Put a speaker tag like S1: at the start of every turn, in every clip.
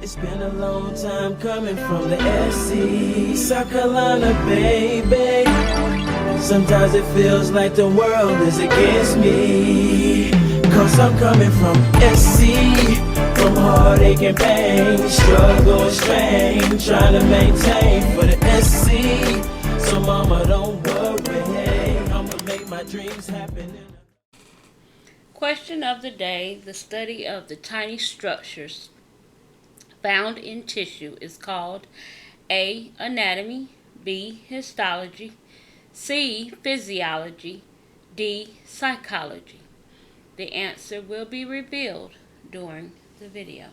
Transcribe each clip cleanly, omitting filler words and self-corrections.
S1: It's been a long time coming from the Airsee, South Carolina, baby. Sometimes it feels like the world is against me, 'cause I'm coming from Airsee, from heartache and pain, struggle and strain, trying to maintain for the Airsee. So mama, don't worry, I'ma make my dreams happen.
S2: Question of the day: the study of the tiny structures found in tissue is called A. Anatomy, B. Histology, C. Physiology, D. Psychology. The answer will be revealed during the video.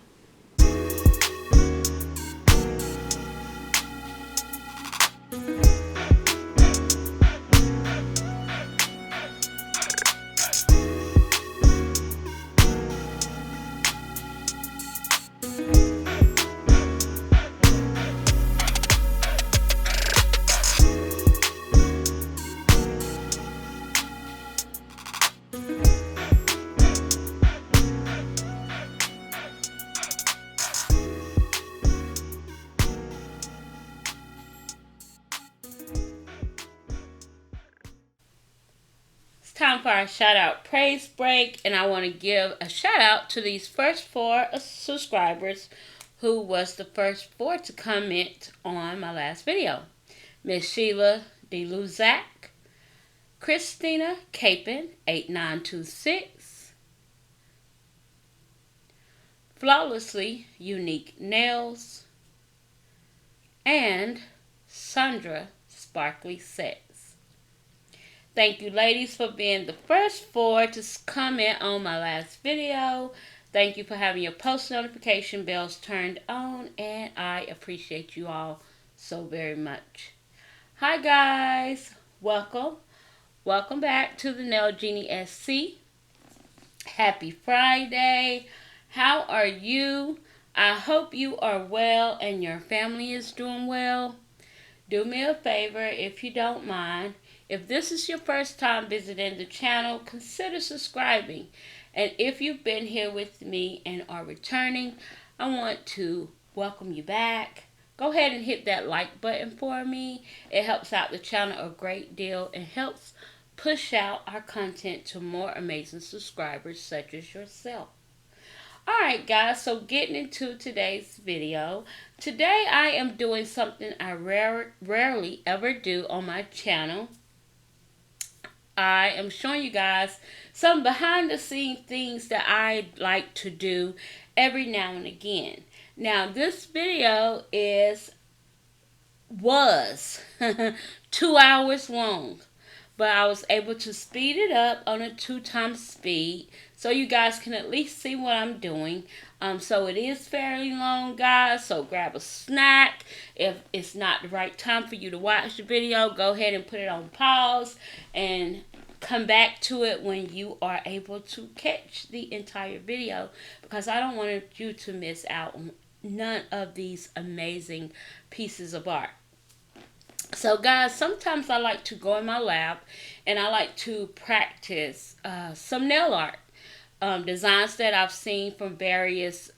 S2: Time for our shout out praise break, and I want to give a shout out to these first 4 subscribers who was the first 4 to comment on my last video. Miss Sheila DeLuzak, Christina Capon 8926, Flawlessly Unique Nails, and Sandra Sparkly Sets. Thank you, ladies, for being the first 4 to comment on my last video. Thank you for having your post notification bells turned on, and I appreciate you all so very much. Hi, guys. Welcome back to the Nail Genie SC. Happy Friday. How are you? I hope you are well and your family is doing well. Do me a favor, if you don't mind. If this is your first time visiting the channel, consider subscribing. And if you've been here with me and are returning, I want to welcome you back. Go ahead and hit that like button for me. It helps out the channel a great deal and helps push out our content to more amazing subscribers such as yourself. Alright, guys, so getting into today's video. Today I am doing something I rarely ever do on my channel. I am showing you guys some behind the scenes things that I like to do every now and again. Now this video was 2 hours long, but I was able to speed it up on a 2 times speed so you guys can at least see what I'm doing. So it is fairly long, guys, so grab a snack. If it's not the right time for you to watch the video, go ahead and put it on pause and come back to it when you are able to catch the entire video, because I don't want you to miss out on none of these amazing pieces of art. So guys, sometimes I like to go in my lab and I like to practice some nail art. Designs that I've seen from various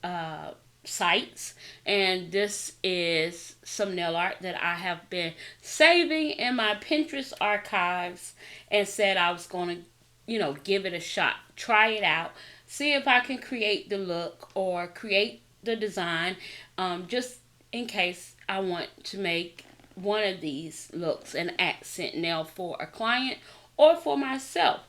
S2: sites, and this is some nail art that I have been saving in my Pinterest archives and said I was going to, give it a shot, try it out, see if I can create the look or create the design, just in case I want to make one of these looks an accent nail for a client or for myself.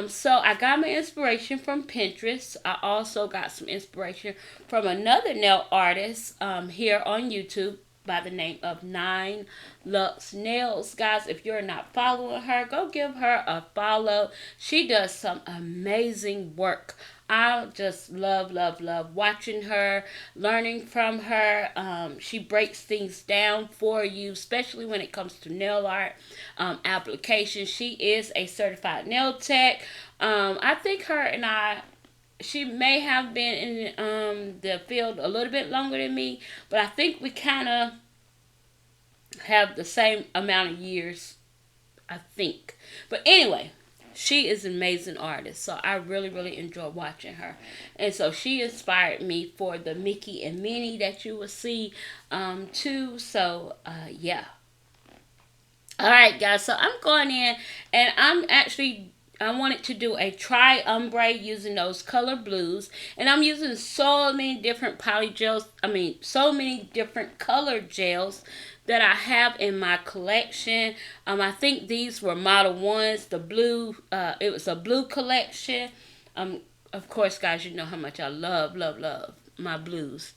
S2: So I got my inspiration from Pinterest. I also got some inspiration from another nail artist here on YouTube by the name of 9 Lux Nails. Guys, if you're not following her, go give her a follow. She does some amazing work. I just love watching her, learning from her. She breaks things down for you, especially when it comes to nail art application. She is a certified nail tech. I think she may have been in the field a little bit longer than me, but I think we kind of have the same amount of years, I think. But anyway, she is an amazing artist. So I really, really enjoy watching her. And so she inspired me for the Mickey and Minnie that you will see too. So yeah. Alright guys, so I'm going in and I wanted to do a tri ombre using those color blues, and I'm using so many different poly gels. So many different color gels that I have in my collection. I think these were Modelones. The blue, it was a blue collection. Of course, guys, you know how much I love my blues.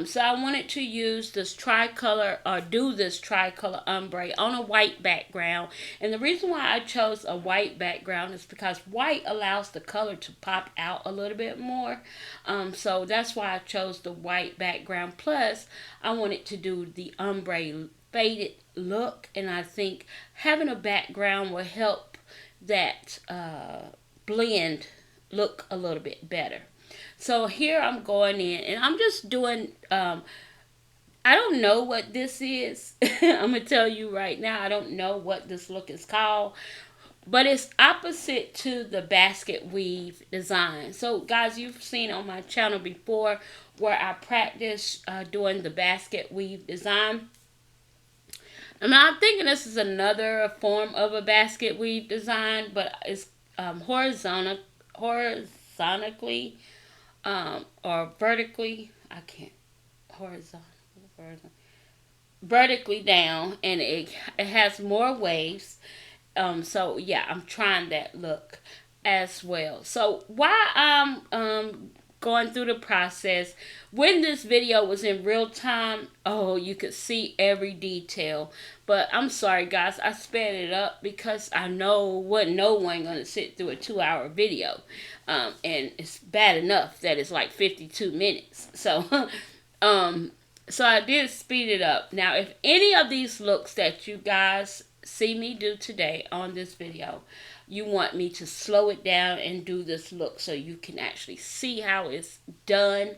S2: So I wanted to use this tricolor, or do this tricolor ombre on a white background. And the reason why I chose a white background is because white allows the color to pop out a little bit more. So that's why I chose the white background. Plus, I wanted to do the ombre faded look, and I think having a background will help that blend look a little bit better. So here I'm going in and I'm just doing, I don't know what this is. I'm going to tell you right now, I don't know what this look is called. But it's opposite to the basket weave design. So guys, you've seen on my channel before where I practice doing the basket weave design. I'm thinking this is another form of a basket weave design, but it's horizontally or vertically. I can't vertically down, and it has more waves. So yeah, I'm trying that look as well. So while I'm going through the process, when this video was in real time, oh, you could see every detail. But I'm sorry guys, I sped it up because I know no one gonna sit through a 2-hour video, and it's bad enough that it's like 52 minutes. So so I did speed it up. Now if any of these looks that you guys see me do today on this video, you want me to slow it down and do this look so you can actually see how it's done,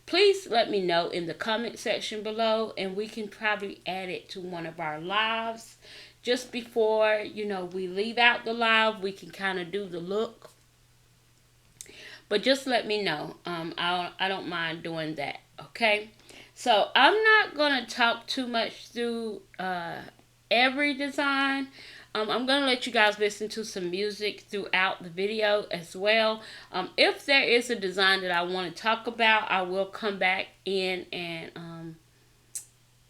S2: please let me know in the comment section below, and we can probably add it to one of our lives. Just before, we leave out the live, we can kind of do the look. But just let me know. I don't mind doing that, okay? So I'm not going to talk too much through every design. I'm going to let you guys listen to some music throughout the video as well. If there is a design that I want to talk about, I will come back in and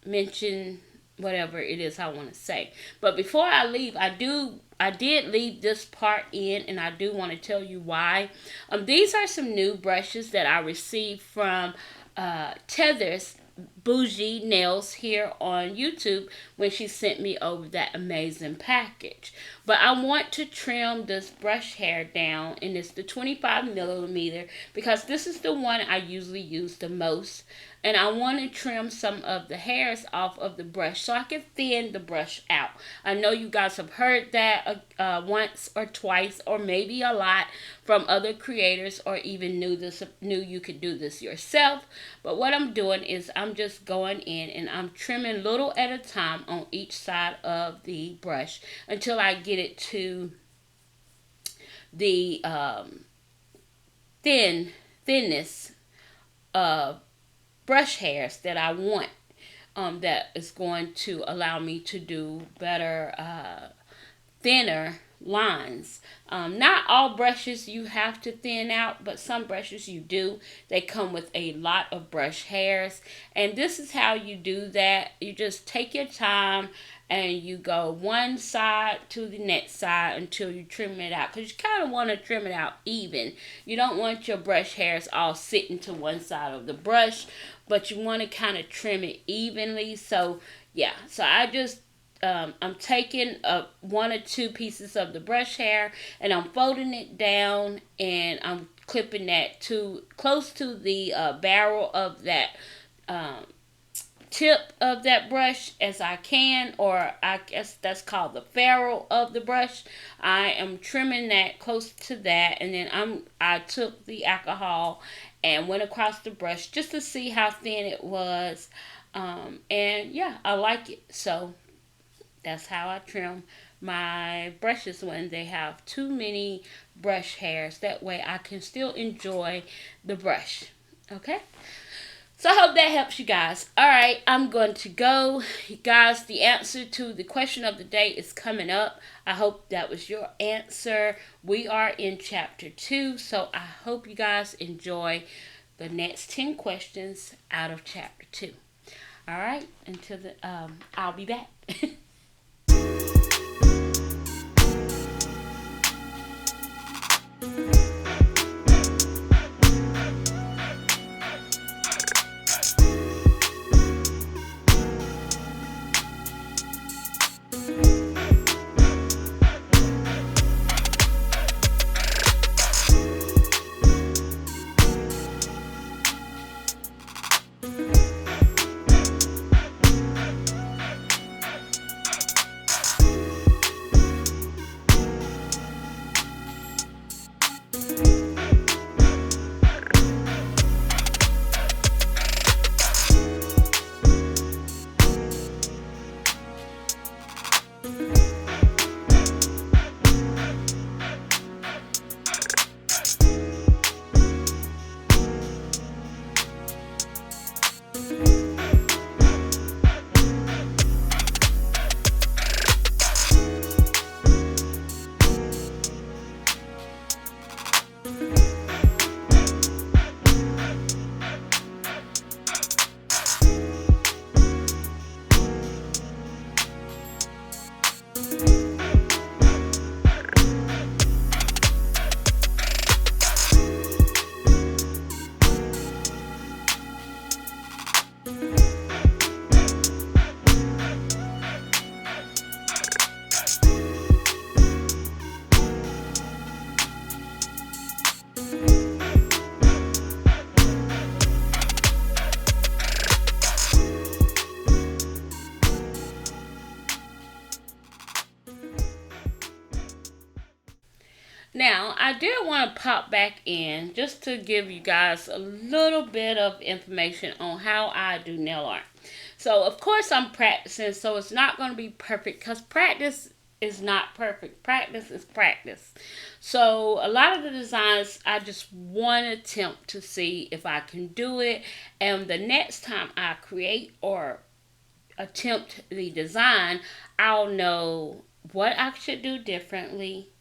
S2: mention whatever it is I want to say. But before I leave, I did leave this part in, and I do want to tell you why. These are some new brushes that I received from Tether's Bougie Nails here on YouTube when she sent me over that amazing package. But I want to trim this brush hair down, and it's the 25mm because this is the one I usually use the most. And I want to trim some of the hairs off of the brush so I can thin the brush out. I know you guys have heard that once or twice or maybe a lot from other creators, or even knew you could do this yourself. But what I'm doing is I'm just going in and I'm trimming little at a time on each side of the brush until I get it to the thinness of brush hairs that I want, that is going to allow me to do better thinner lines. Not all brushes you have to thin out, but some brushes you do. They come with a lot of brush hairs, and this is how you do that. You just take your time and you go one side to the next side until you trim it out, because you kind of want to trim it out even. You don't want your brush hairs all sitting to one side of the brush, but you want to kind of trim it evenly. So yeah, so I just I'm taking one or two pieces of the brush hair and I'm folding it down, and I'm clipping that to close to the barrel of that tip of that brush as I can, or I guess that's called the ferrule of the brush. I am trimming that close to that, and then I took the alcohol and went across the brush just to see how thin it was, and yeah, I like it. So that's how I trim my brushes when they have too many brush hairs. That way I can still enjoy the brush. Okay? So I hope that helps you guys. Alright, I'm going to go. You guys, the answer to the question of the day is coming up. I hope that was your answer. We are in chapter 2, so I hope you guys enjoy the next 10 questions out of chapter 2. Alright, until I'll be back. Now, I did want to pop back in just to give you guys a little bit of information on how I do nail art. So, of course, I'm practicing, so it's not going to be perfect because practice is not perfect. Practice is practice. So, a lot of the designs, I just want to attempt to see if I can do it. And the next time I create or attempt the design, I'll know what I should do differently,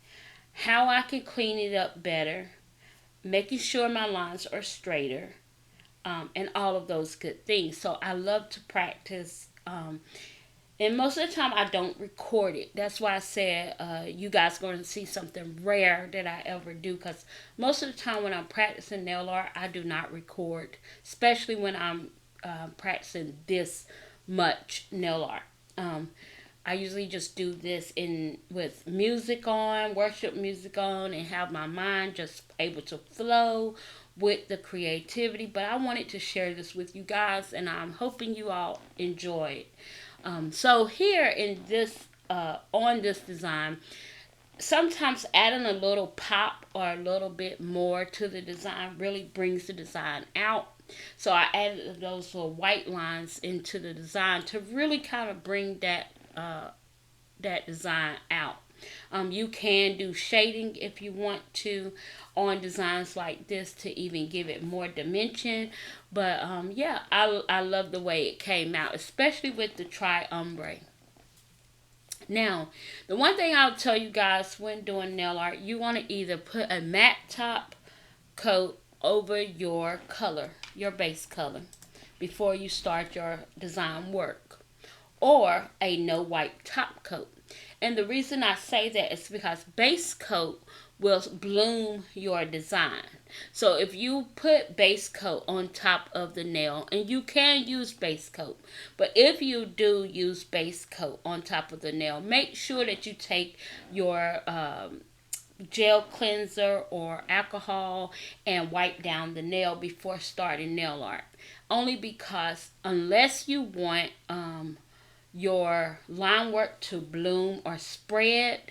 S2: how I can clean it up better, making sure my lines are straighter, and all of those good things. So I love to practice, and most of the time I don't record it. That's why I said you guys are going to see something rare that I ever do, because most of the time when I'm practicing nail art, I do not record, especially when I'm practicing this much nail art. I usually just do this with music on, worship music on, and have my mind just able to flow with the creativity. But I wanted to share this with you guys, and I'm hoping you all enjoy it. So here in this, on this design, sometimes adding a little pop or a little bit more to the design really brings the design out. So I added those little white lines into the design to really kind of bring that design out. You can do shading if you want to on designs like this to even give it more dimension. But yeah, I love the way it came out, especially with the tri-ombre. Now, the one thing I'll tell you guys when doing nail art, you want to either put a matte top coat over your color, your base color, before you start your design work, or a no wipe top coat. And the reason I say that is because base coat will bloom your design. So if you put base coat on top of the nail, and you can use base coat, but if you do use base coat on top of the nail, make sure that you take your gel cleanser or alcohol and wipe down the nail before starting nail art. Only because unless you want your line work to bloom or spread,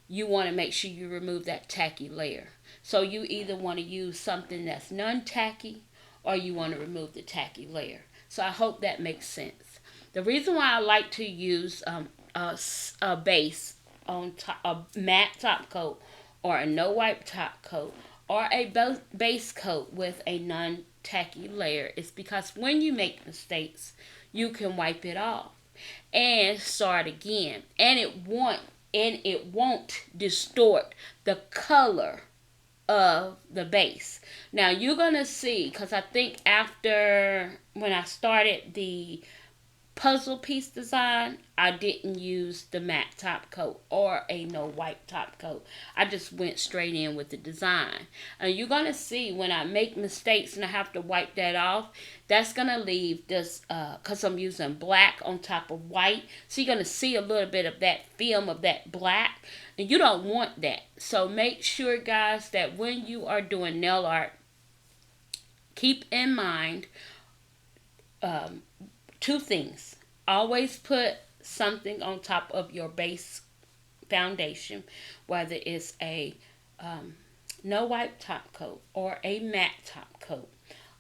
S2: you want to make sure you remove that tacky layer. So you either want to use something that's non-tacky, or you want to remove the tacky layer. So I hope that makes sense. The reason why I like to use a base on top, a matte top coat, or a no wipe top coat, or a base coat with a non-tacky layer, is because when you make mistakes, you can wipe it off and start again, and it won't distort the color of the base. Now you're gonna see, because I think after when I started the puzzle piece design, I didn't use the matte top coat or a no wipe top coat. I just went straight in with the design. And you're going to see when I make mistakes and I have to wipe that off, that's going to leave this, because I'm using black on top of white. So you're going to see a little bit of that film of that black. And you don't want that. So make sure, guys, that when you are doing nail art, keep in mind two things. Always put something on top of your base foundation, whether it's a no wipe top coat or a matte top coat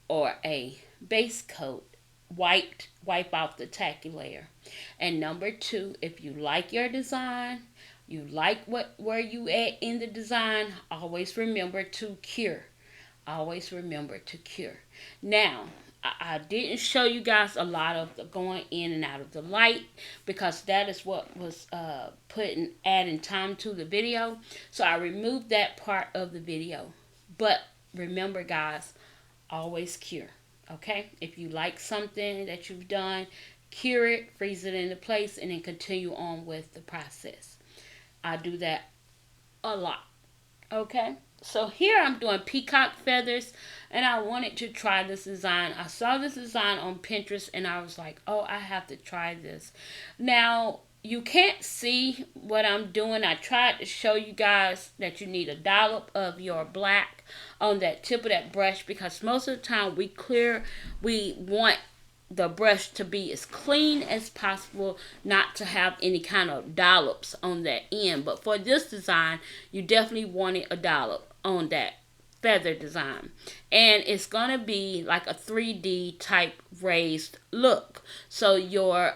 S2: or a base coat. Wipe off the tacky layer. And number two, if you like your design, you like where you at in the design, always remember to cure. Always remember to cure. Now, I didn't show you guys a lot of the going in and out of the light, because that is what was adding time to the video. So I removed that part of the video. But remember, guys, always cure. Okay? If you like something that you've done, cure it, freeze it into place, and then continue on with the process. I do that a lot. Okay? So here I'm doing peacock feathers, and I wanted to try this design. I saw this design on Pinterest, and I was like, oh, I have to try this. Now, you can't see what I'm doing. I tried to show you guys that you need a dollop of your black on that tip of that brush, because most of the time we want the brush to be as clean as possible, not to have any kind of dollops on that end. But for this design, you definitely wanted a dollop on that feather design, and it's gonna be like a 3D type raised look. So your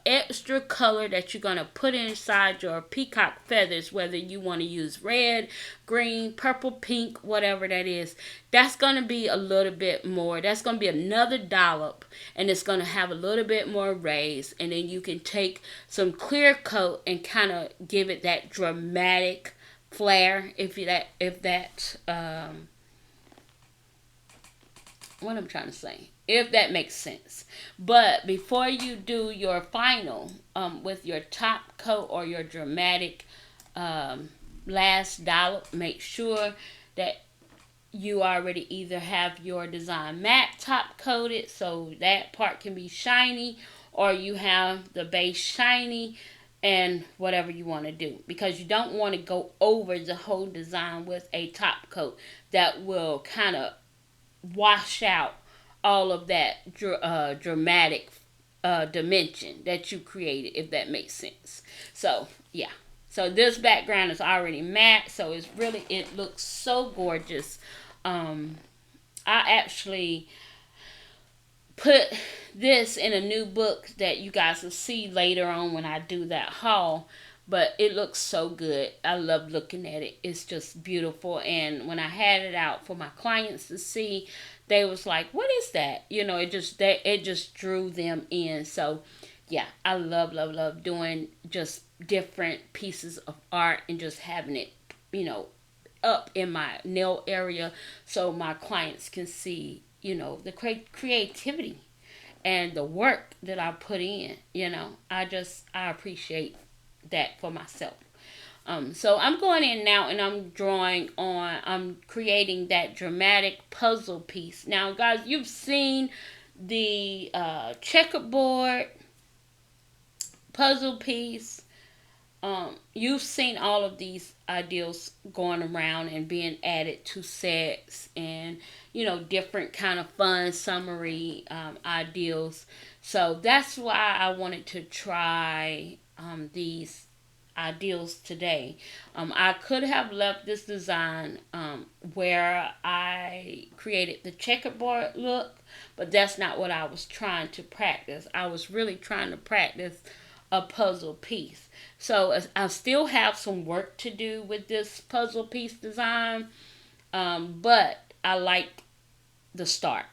S2: extra color that you're gonna put inside your peacock feathers, whether you want to use red, green, purple, pink, whatever that is, that's gonna be a little bit more. That's gonna be another dollop, and it's gonna have a little bit more raised. And then you can take some clear coat and kind of give it that dramatic flare, what I'm trying to say, if that makes sense. But before you do your final with your top coat or your dramatic last dollop, make sure that you already either have your design matte top coated, so that part can be shiny, or you have the base shiny, and whatever you want to do, because you don't want to go over the whole design with a top coat. That will kind of wash out all of that dramatic dimension that you created, if that makes sense. So yeah, so this background is already matte, so it looks so gorgeous. I actually put this in a new book that you guys will see later on when I do that haul, but it looks so good. I love looking at it. It's just beautiful. And when I had it out for my clients to see, they was like, what is that? It just drew them in. So yeah, I love doing just different pieces of art and just having it, up in my nail area, so my clients can see the creativity and the work that I put in. I appreciate that for myself. So I'm going in now and I'm creating that dramatic puzzle piece. Now, guys, you've seen the checkerboard puzzle piece. You've seen all of these ideals going around and being added to sets, and different kind of fun summary ideals. So that's why I wanted to try these ideals today. I could have left this design where I created the checkerboard look, but that's not what I was trying to practice. I was really trying to practice a puzzle piece. So I still have some work to do with this puzzle piece design, but I like the start.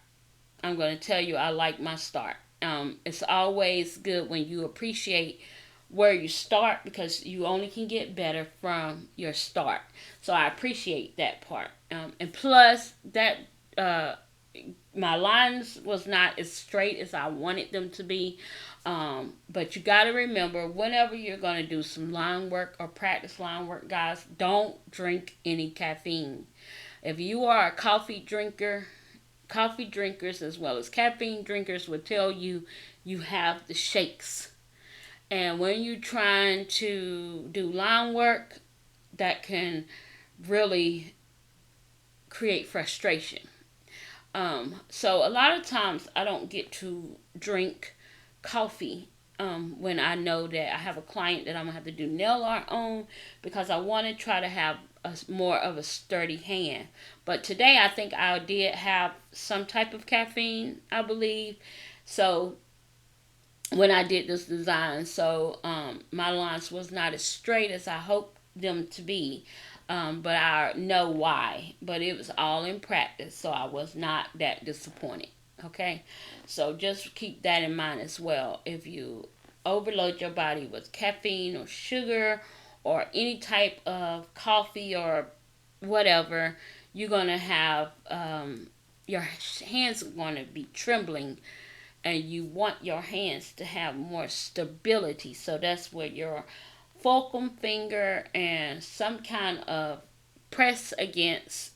S2: I'm going to tell you, I like my start. It's always good when you appreciate where you start, because you only can get better from your start. So I appreciate that part. And plus, that my lines was not as straight as I wanted them to be. But you got to remember, whenever you're going to do some line work or practice line work, guys, don't drink any caffeine. If you are a coffee drinker, coffee drinkers as well as caffeine drinkers will tell you you have the shakes. And when you're trying to do line work, that can really create frustration. So a lot of times I don't get to drink coffee when I know that I have a client that I'm going to have to do nail art on, because I want to try to have more of a sturdy hand. But today I think I did have some type of caffeine, I believe. So when I did this design, so my lines was not as straight as I hoped them to be. But I know why. But it was all in practice, so I was not that disappointed. Okay? So just keep that in mind as well. If you overload your body with caffeine or sugar or any type of coffee or whatever, you're going to have, your hands are going to be trembling, and you want your hands to have more stability. So that's where your fulcrum finger and some kind of press against,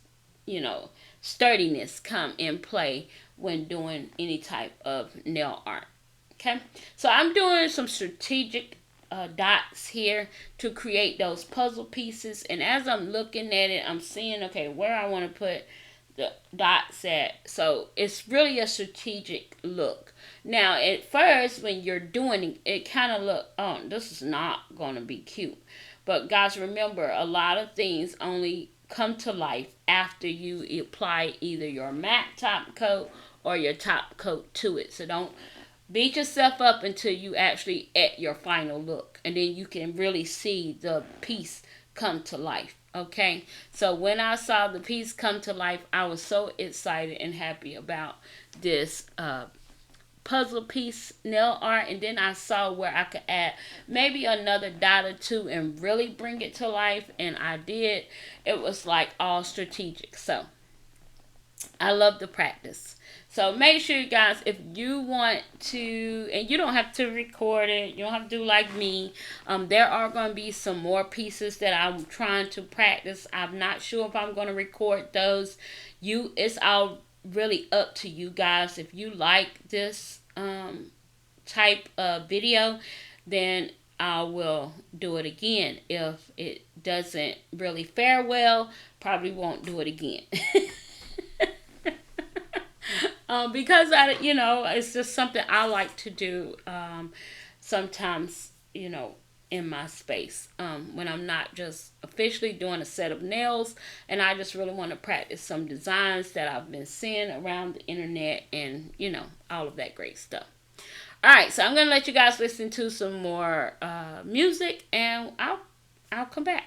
S2: sturdiness come in play when doing any type of nail art. Okay, so I'm doing some strategic dots here to create those puzzle pieces, and as I'm looking at it, I'm seeing, okay, where I want to put the dots at. So it's really a strategic look. Now at first when you're doing it, kind of look, oh, this is not going to be cute. But guys, remember, a lot of things only come to life after you apply either your matte top coat or your top coat to it. So don't beat yourself up until you actually at your final look, and then you can really see the piece come to life. Okay, so when I saw the piece come to life, I was so excited and happy about this puzzle piece nail art. And then I saw where I could add maybe another dot or two and really bring it to life, and I did. It was like all strategic. So I love the practice. So make sure, you guys, if you want to, and you don't have to record it, you don't have to do like me. There are going to be some more pieces that I'm trying to practice. I'm not sure if I'm going to record those. It's all really up to you guys. If you like this type of video, then I will do it again. If it doesn't really fare well, probably won't do it again. Because it's just something I like to do sometimes, in my space, when I'm not just officially doing a set of nails, and I just really want to practice some designs that I've been seeing around the internet, and all of that great stuff. All right, so I'm gonna let you guys listen to some more music, and I'll come back.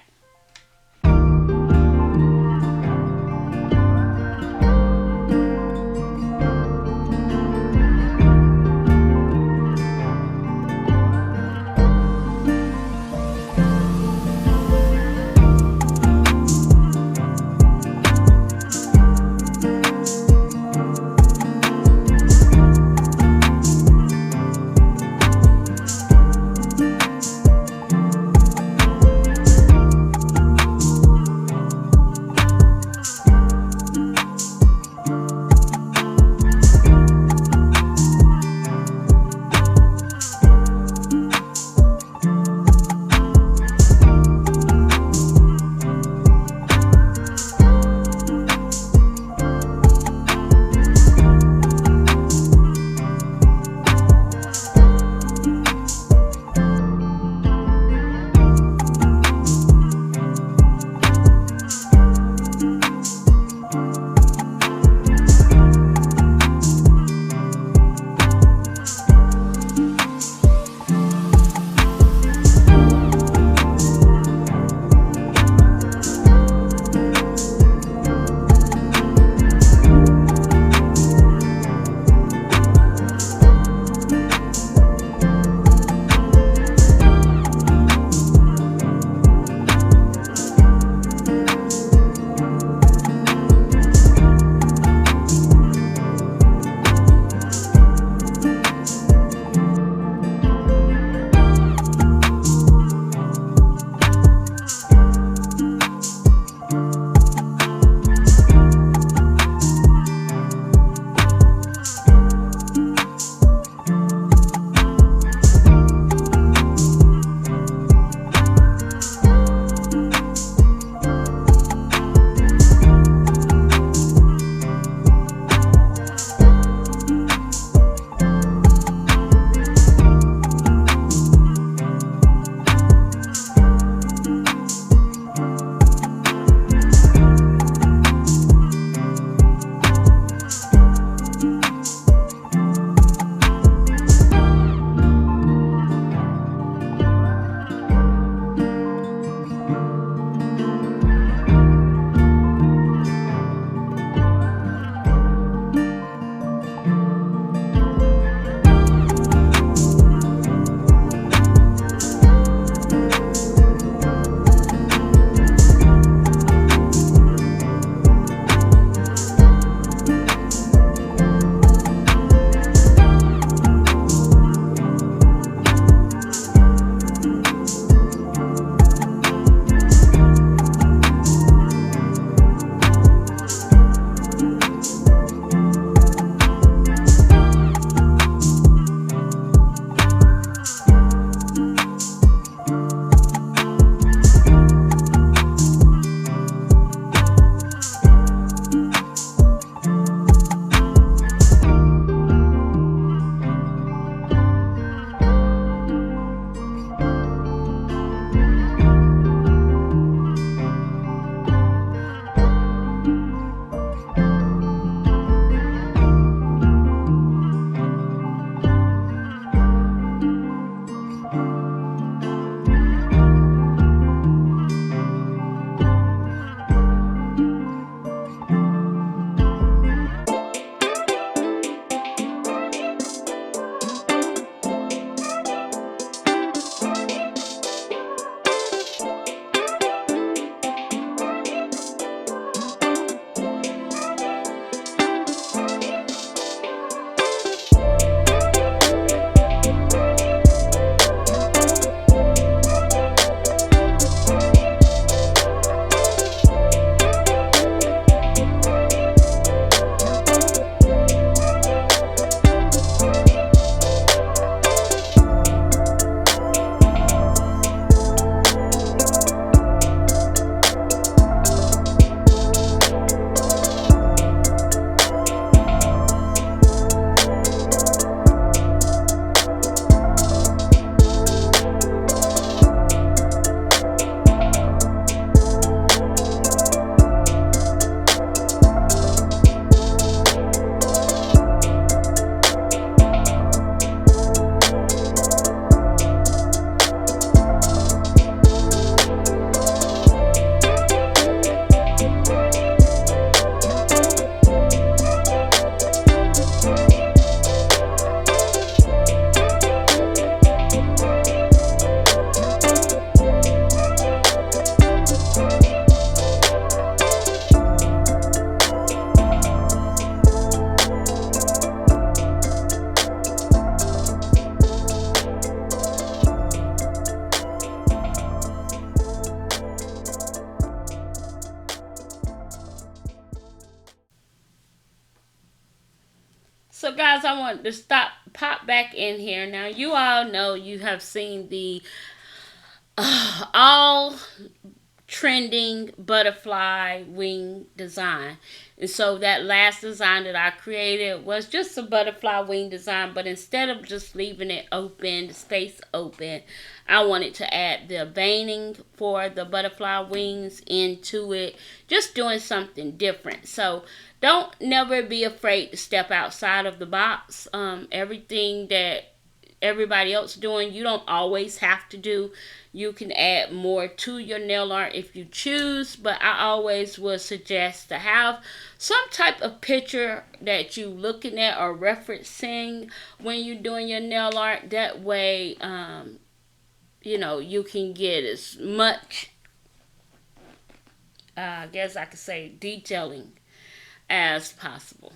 S2: want to pop back in here. Now, you all know you have seen the all trending butterfly wing design. And so that last design that I created was just a butterfly wing design, but instead of just leaving it open, the space open, I wanted to add the veining for the butterfly wings into it, just doing something different. So don't never be afraid to step outside of the box. Everything that everybody else doing, you don't always have to do. You can add more to your nail art if you choose, but I always would suggest to have some type of picture that you looking at or referencing when you're doing your nail art. That way, you can get as much, I guess I could say, detailing as possible.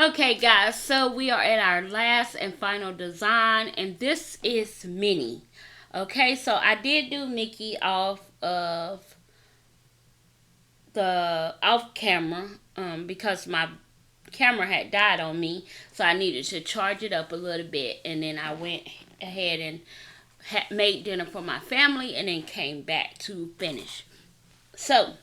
S2: Okay, guys, so we are at our last and final design, and this is Minnie. Okay, so I did do Mickey off camera because my camera had died on me, so I needed to charge it up a little bit, and then I went ahead and made dinner for my family, and then came back to finish. So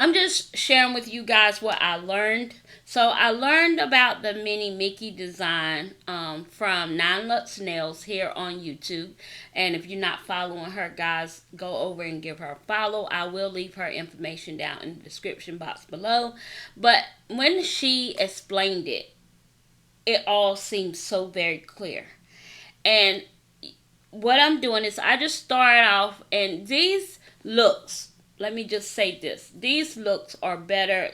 S2: I'm just sharing with you guys what I learned. So I learned about the mini Mickey design from 9Lux Nails here on YouTube. And if you're not following her, guys, go over and give her a follow. I will leave her information down in the description box below. But when she explained it, it all seemed so very clear. And what I'm doing is I just started off, and these looks, let me just say this, these looks are better,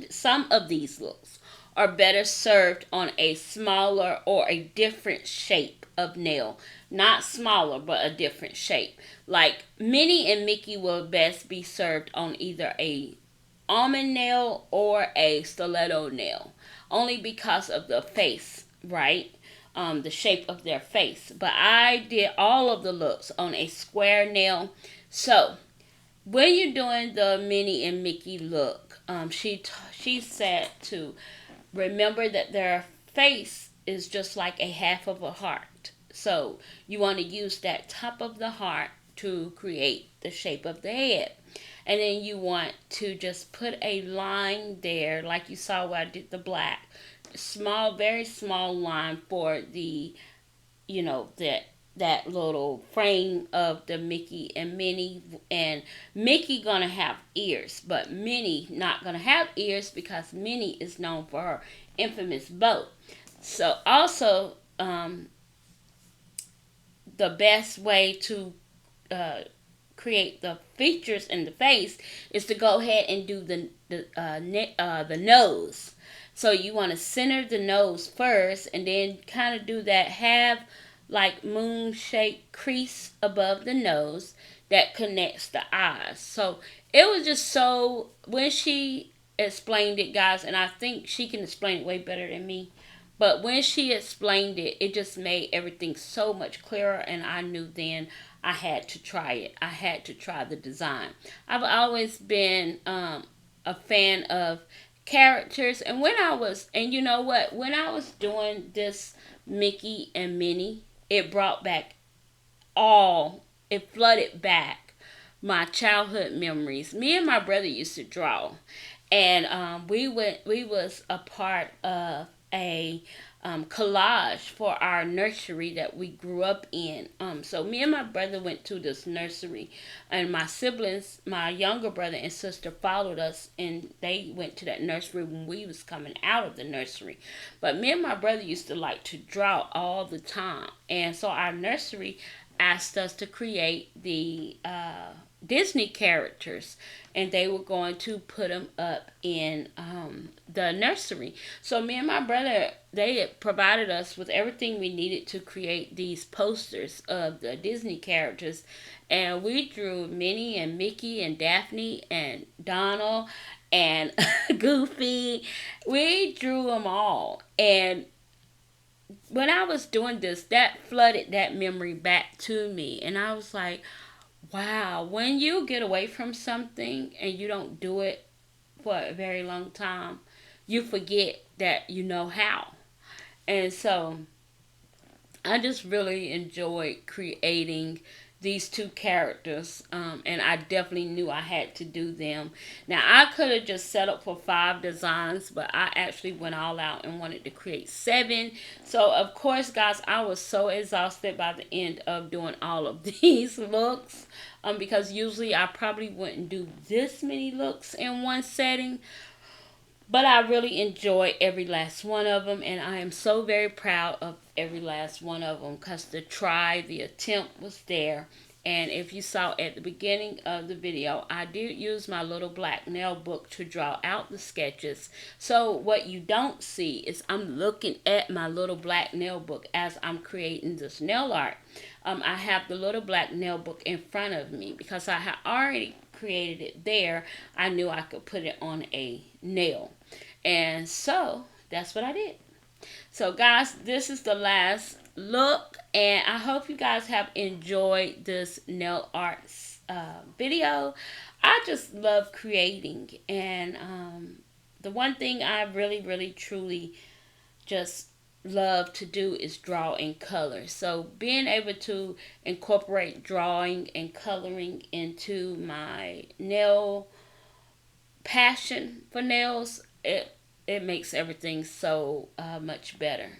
S2: some of these looks are better served on a smaller or a different shape of nail. Not smaller, but a different shape. Like Minnie and Mickey will best be served on either a almond nail or a stiletto nail, only because of the face, right? The shape of their face. But I did all of the looks on a square nail. So when you're doing the Minnie and Mickey look, she said to remember that their face is just like a half of a heart. So you want to use that top of the heart to create the shape of the head. And then you want to just put a line there, like you saw where I did the black. Small, very small line for the, that little frame of the Mickey and Minnie. And Mickey gonna have ears, but Minnie not gonna have ears because Minnie is known for her infamous bow. So also, the best way to create the features in the face is to go ahead and do the nose. So you want to center the nose first, and then kind of do that half like moon shaped crease above the nose that connects the eyes. So it was just so, when she explained it, guys, and I think she can explain it way better than me, but when she explained it, it just made everything so much clearer, and I knew then I had to try it. I had to try the design. I've always been a fan of characters, and when I was doing this Mickey and Minnie, it flooded back my childhood memories. Me and my brother used to draw, and we was a part of a collage for our nursery that we grew up in. So me and my brother went to this nursery, and my siblings, my younger brother and sister, followed us, and they went to that nursery when we was coming out of the nursery. But me and my brother used to like to draw all the time, and so our nursery asked us to create the Disney characters, and they were going to put them up in the nursery. So me and my brother, they provided us with everything we needed to create these posters of the Disney characters, and we drew Minnie and Mickey and Daphne and Donald and Goofy. We drew them all, and when I was doing this, that flooded that memory back to me, and I was like, wow, when you get away from something and you don't do it for a very long time, you forget that you know how. And so I just really enjoyed creating these two characters, and I definitely knew I had to do them. Now, I could have just set up for 5 designs, but I actually went all out and wanted to create 7. So, of course, guys, I was so exhausted by the end of doing all of these looks, because usually I probably wouldn't do this many looks in one setting. But I really enjoyed every last one of them, and I am so very proud of every last one of them, because the attempt was there. And if you saw at the beginning of the video, I did use my little black nail book to draw out the sketches. So what you don't see is I'm looking at my little black nail book as I'm creating this nail art. I have the little black nail book in front of me because I had already created it there. I knew I could put it on a nail. And so that's what I did. So guys, this is the last look, and I hope you guys have enjoyed this nail arts video. I just love creating, and the one thing I really truly just love to do is draw and color. So being able to incorporate drawing and coloring into my nail passion for nails, it makes everything so much better.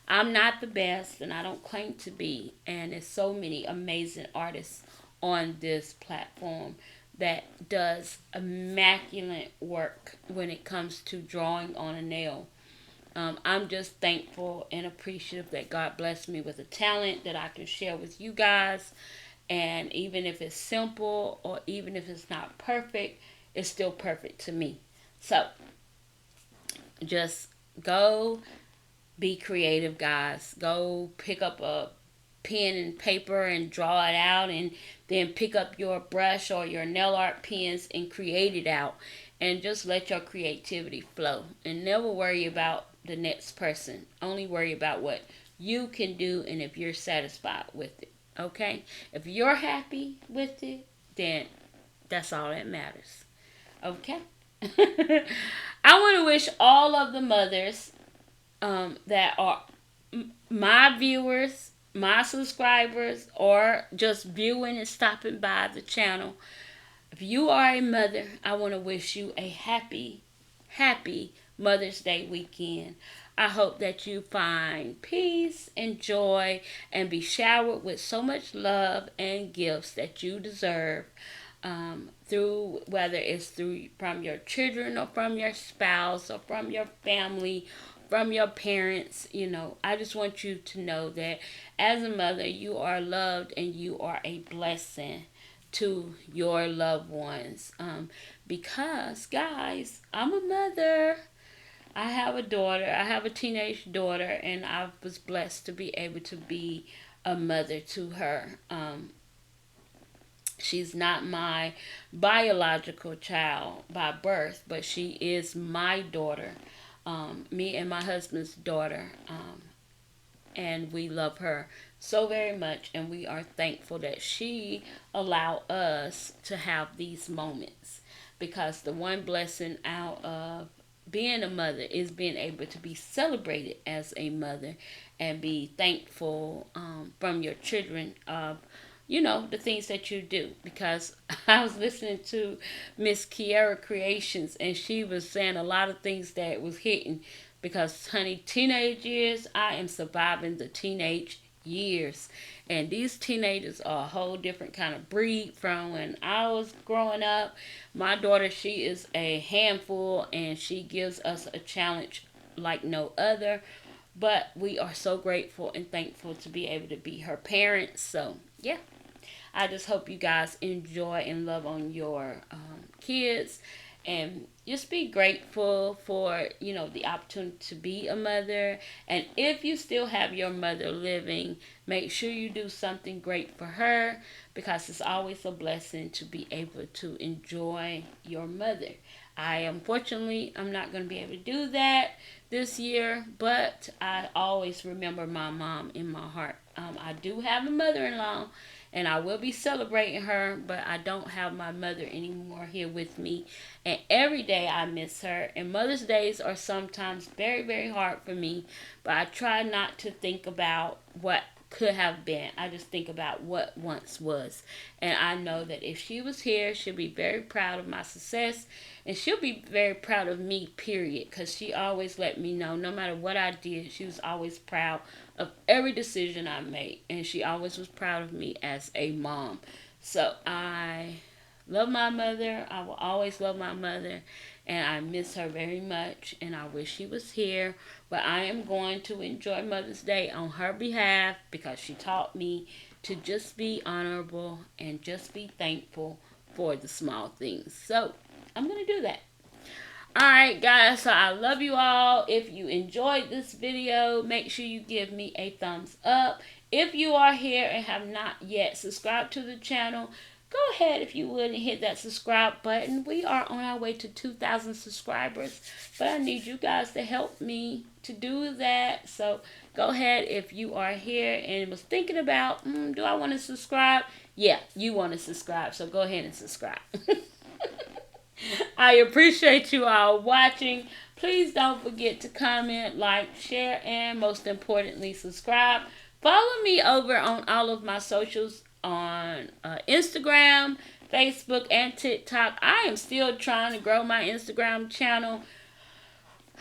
S2: I'm not the best, and I don't claim to be. And there's so many amazing artists on this platform that does immaculate work when it comes to drawing on a nail. I'm just thankful and appreciative that God blessed me with a talent that I can share with you guys. And even if it's simple or even if it's not perfect, it's still perfect to me. So just go be creative, guys. Go pick up a pen and paper and draw it out, and then pick up your brush or your nail art pens and create it out, and just let your creativity flow, and never worry about the next person. Only worry about what you can do and if you're satisfied with it. Okay, if you're happy with it, then that's all that matters. Okay. I want to wish all of the mothers that are my viewers, my subscribers, or just viewing and stopping by the channel. If you are a mother, I want to wish you a happy Mother's Day weekend. I hope that you find peace and joy and be showered with so much love and gifts that you deserve. Through whether it's through from your children or from your spouse or from your family, from your parents. I just want you to know that as a mother, you are loved and you are a blessing to your loved ones. Because guys, I'm a mother. I have a daughter. I have a teenage daughter, and I was blessed to be able to be a mother to her. She's not my biological child by birth, but she is my daughter, me and my husband's daughter, and we love her so very much, and we are thankful that she allowed us to have these moments, because the one blessing out of being a mother is being able to be celebrated as a mother and be thankful from your children of the things that you do. Because I was listening to Miss Kiera Creations, and she was saying a lot of things that was hitting, because honey, teenage years, I am surviving the teenage years, and these teenagers are a whole different kind of breed from when I was growing up. My daughter, she is a handful, and she gives us a challenge like no other, but we are so grateful and thankful to be able to be her parents. So yeah, I just hope you guys enjoy and love on your kids, and just be grateful for the opportunity to be a mother. And if you still have your mother living, make sure you do something great for her, because it's always a blessing to be able to enjoy your mother. Unfortunately, I'm not going to be able to do that this year, but I always remember my mom in my heart. I do have a mother-in-law, and I will be celebrating her, but I don't have my mother anymore here with me. And every day I miss her. And Mother's Days are sometimes very hard for me, but I try not to think about what could have been. I just think about what once was. And I know that if she was here, she'll be very proud of my success, and she'll be very proud of me, period, because she always let me know, no matter what I did, she was always proud of every decision I made, and she always was proud of me as a mom. So I love my mother. I will always love my mother, and I miss her very much, and I wish she was here. But I am going to enjoy Mother's Day on her behalf, because she taught me to just be honorable and just be thankful for the small things. So I'm going to do that. Alright guys, so I love you all. If you enjoyed this video, make sure you give me a thumbs up. If you are here and have not yet subscribed to the channel, go ahead if you would and hit that subscribe button. We are on our way to 2,000 subscribers, but I need you guys to help me to do that. So go ahead if you are here and was thinking about, do I want to subscribe? Yeah, you want to subscribe, so go ahead and subscribe. I appreciate you all watching. Please don't forget to comment, like, share, and most importantly, subscribe. Follow me over on all of my socials on Instagram, Facebook, and TikTok. I am still trying to grow my Instagram channel.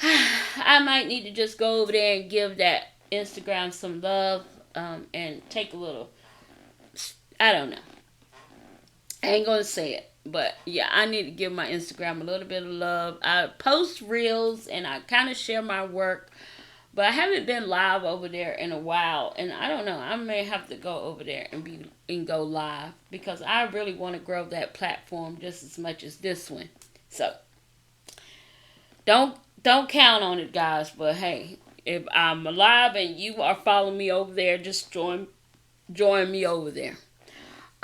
S2: I might need to just go over there and give that Instagram some love and take a little, I don't know. I ain't going to say it. But yeah, I need to give my Instagram a little bit of love. I post reels and I kind of share my work. But I haven't been live over there in a while. And I don't know. I may have to go over there and go live. Because I really want to grow that platform just as much as this one. So, don't count on it, guys. But hey, if I'm alive and you are following me over there, just join me over there.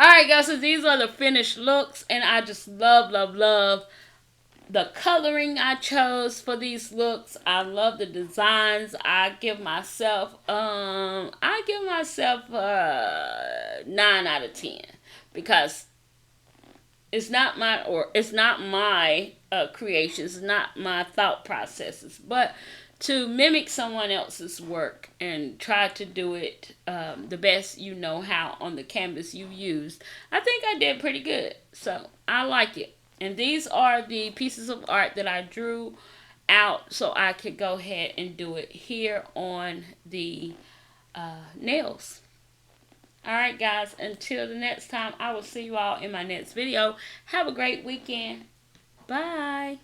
S2: Alright guys, so these are the finished looks, and I just love the coloring I chose for these looks. I love the designs. I give myself a 9 out of 10 because it's not my creations, it's not my thought processes, but to mimic someone else's work and try to do it the best you know how on the canvas you used. I think I did pretty good. So I like it. And these are the pieces of art that I drew out so I could go ahead and do it here on the nails. Alright guys, until the next time, I will see you all in my next video. Have a great weekend. Bye.